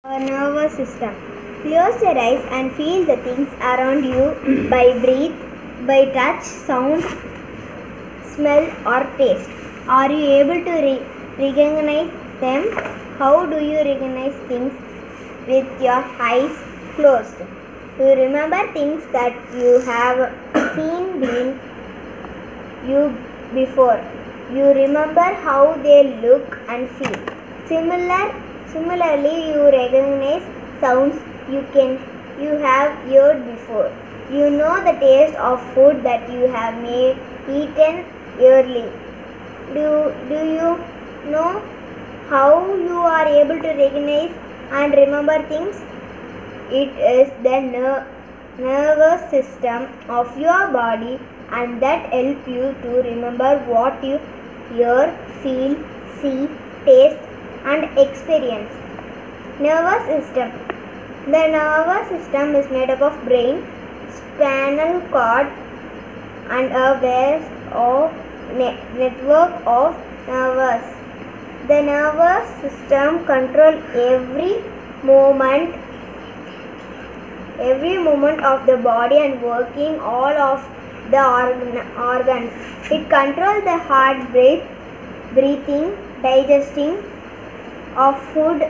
Our nervous system. Close your eyes and feel the things around you by breath, by touch, sound, smell or taste. Are you able to recognize them? How do you recognize things with your eyes closed? You remember things that you have seen being you before. You remember how they look and feel. Similarly, you recognize sounds you have heard before. You know the taste of food that you have eaten early. Do you know how you are able to recognize and remember things? It is the nervous system of your body, and that helps you to remember what you hear, feel, see, taste and experience. Nervous system. The nervous system is made up of brain, spinal cord and a vast network of nerves. The nervous system controls every movement of the body and working all of the organs. It controls the heart, breathing, digesting of food,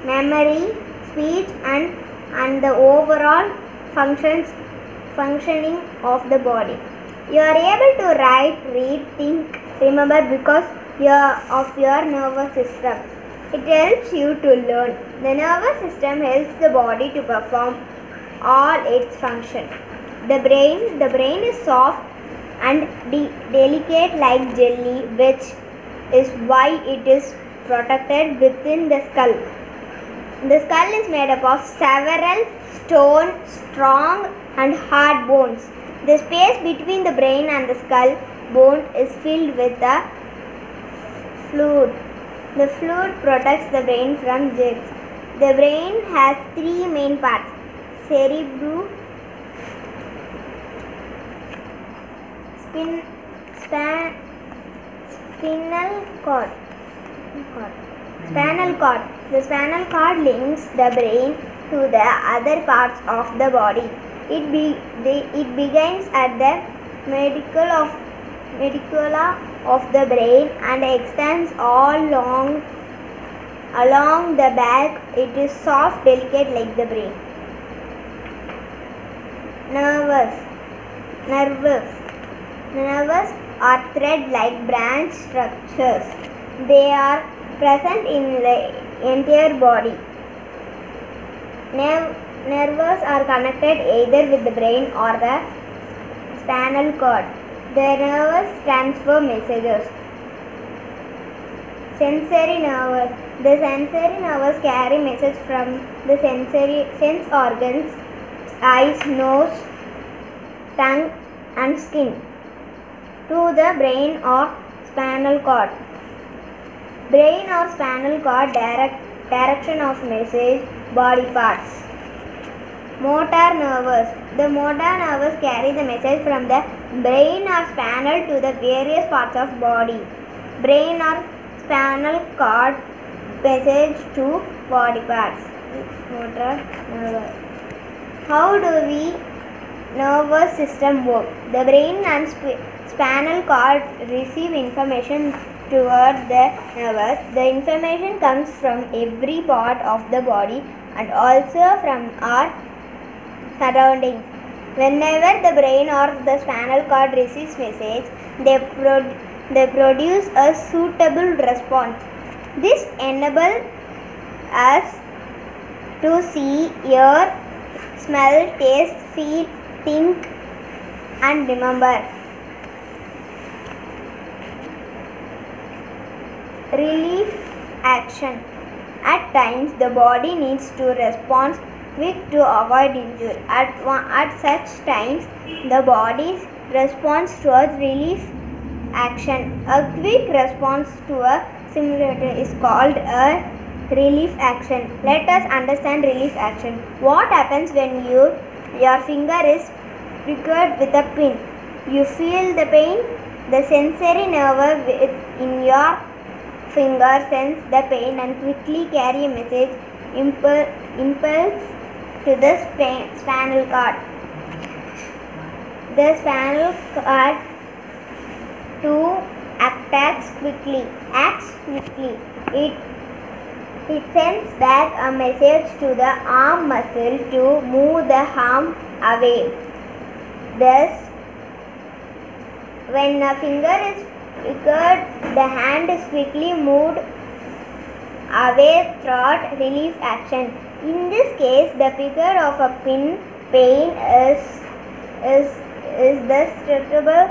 memory, speech and the overall functioning of the body. You are able to write, read, think, remember because of your nervous system. It helps you to learn. The nervous system helps the body to perform all its functions. The brain is soft and delicate like jelly, which is why it is protected within the skull. The skull is made up of several strong and hard bones. The space between the brain and the skull bone is filled with a fluid. The fluid protects the brain from germs. The brain has three main parts: cerebellum, spinal cord. Spinal cord. The spinal cord links the brain to the other parts of the body. It begins at the medulla of the brain and extends all along the back. It is soft, delicate like the brain. Nerves are thread-like branch structures. They are present in the entire body. Nerves are connected either with the brain or the spinal cord. The nerves transfer messages. Sensory nerves. The sensory nerves carry messages from the sense organs, eyes, nose, tongue and skin to the brain or spinal cord. Brain or spinal cord direction of message body parts. Motor nerves. The motor nerves carry the message from the brain or spinal to the various parts of body. Brain or spinal cord message to body parts. Motor nerves. How do we nervous system work? The brain and spinal cord receive information toward the nerves. The information comes from every part of the body and also from our surroundings. Whenever the brain or the spinal cord receives message, they produce a suitable response. This enables us to see, hear, smell, taste, feel, think and remember. Relief action. At times, the body needs to respond quick to avoid injury. At such times, the body responds towards relief action. A quick response to a simulator is called a relief action. Let us understand relief action. What happens when your finger is pricked with a pin? You feel the pain. The sensory nerve in your finger sense the pain and quickly carry a message impulse to the spinal cord. The spinal cord acts quickly. It sends back a message to the arm muscle to move the arm away. Thus, when a finger is triggered, the hand is quickly moved away through relief action. In this case, the figure of a pain is thus treatable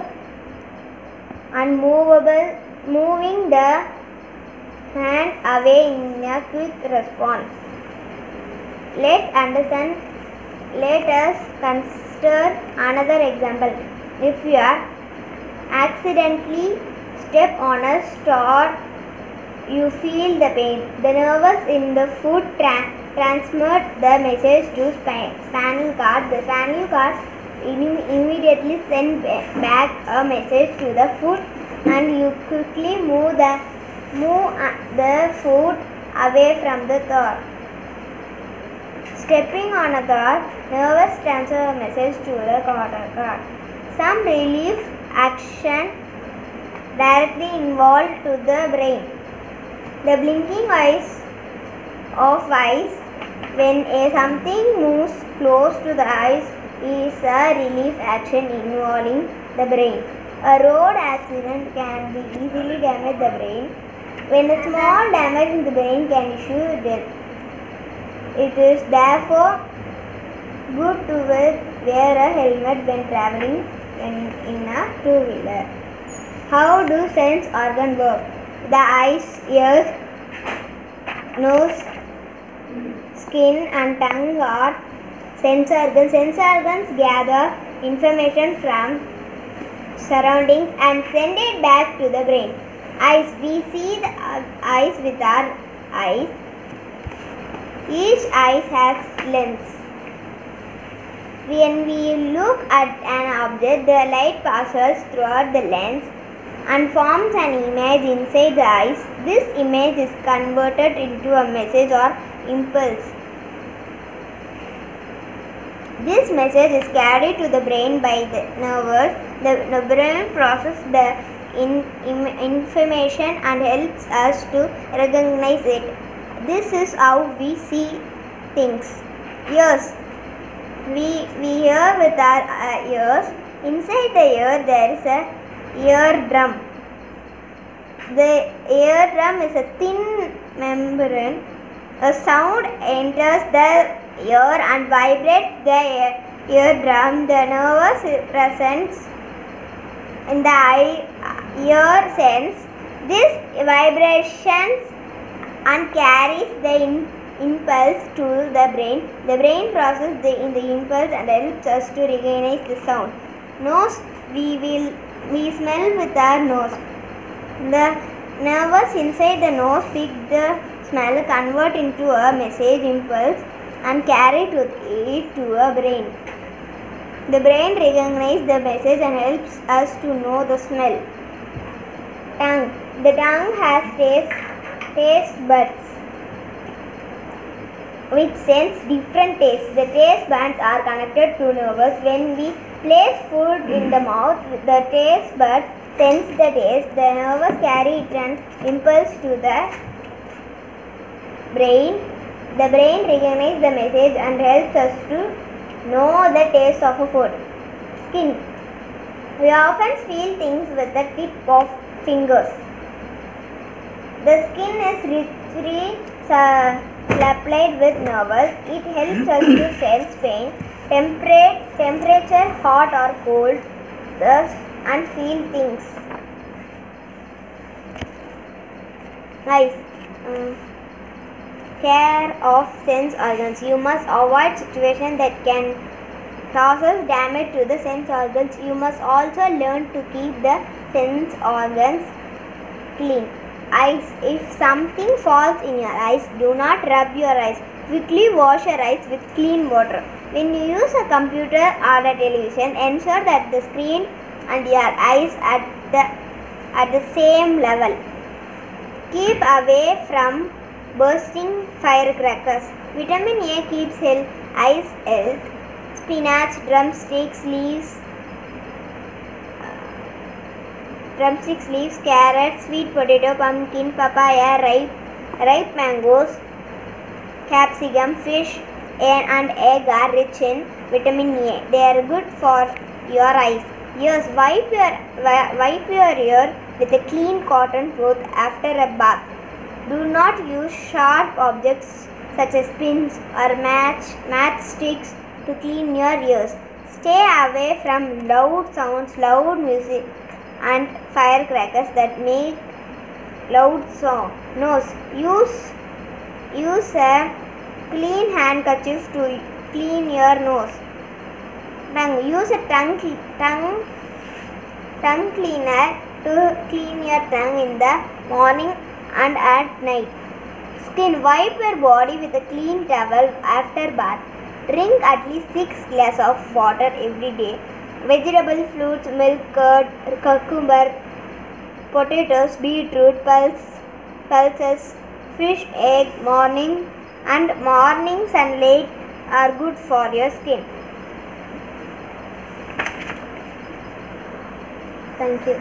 and moving the hand away in a quick response. Let us consider another example. If you accidentally step on a star, you feel the pain. The nerves in the foot transmit the message to spinal cord. The spinal cord immediately sends back a message to the foot, and you quickly move the foot away from the thought. Stepping on a thought, nerves transfer a message to the cord. Some relief action directly involved to the brain. The blinking of eyes when something moves close to the eyes is a relief action involving the brain. A road accident can be easily damage the brain. When a small damage in the brain can issue death. It is therefore good to wear a helmet when traveling in a two-wheeler. How do sense organs work? The eyes, ears, nose, skin and tongue are sense organs. Sense organs gather information from surroundings and send it back to the brain. Eyes. We see the eyes with our eyes. Each eye has lens. When we look at an object, the light passes through the lens and forms an image inside the eyes. This image is converted into a message or impulse. This message is carried to the brain by the nerves. The brain processes the information and helps us to recognize it. This is how we see things. Ears. We hear with our ears. Inside the ear there is a eardrum. The eardrum is a thin membrane. A sound enters the ear and vibrates the eardrum. The nerves present in the ear sense these vibrations and carries the impulse to the brain. The brain processes the impulse and helps us to recognize the sound. Nose. We smell with our nose. The nerves inside the nose pick the smell, convert into a message impulse and carry it to a brain. The brain recognizes the message and helps us to know the smell. Tongue. The tongue has taste buds which sense different tastes. The taste buds are connected to nerves. When we place food in the mouth, the taste buds sense the taste. The nerves carry it an impulse to the brain. The brain recognizes the message and helps us to know the taste of a food. Skin. We often feel things with the tip of fingers. The skin is richly supplied with nerves. It helps us to sense pain, temperature, hot or cold, thus and feel things. Eyes. Care of sense organs. You must avoid situations that can cause damage to the sense organs. You must also learn to keep the sense organs clean. Eyes. If something falls in your eyes, do not rub your eyes. Quickly wash your eyes with clean water. When you use a computer or a television, ensure that the screen and your eyes at the same level. Keep away from bursting firecrackers. Vitamin A keeps eyes health. Spinach, drumsticks, leaves, carrots, sweet potato, pumpkin, papaya, ripe mangoes, capsicum, fish, and egg are rich in vitamin A. They are good for your eyes. Yes, wipe your ear with a clean cotton cloth after a bath. Do not use sharp objects such as pins or matchsticks to clean your ears. Stay away from loud sounds, loud music, and firecrackers that make loud noise. Use a clean handkerchief to clean your nose. Use a tongue cleaner to clean your tongue in the morning and at night. Skin. Wipe your body with a clean towel after bath. Drink at least 6 glasses of water every day. Vegetable, fruits, milk, curd, cucumber, potatoes, beetroot, pulses, fish, egg, mornings and late are good for your skin. Thank you.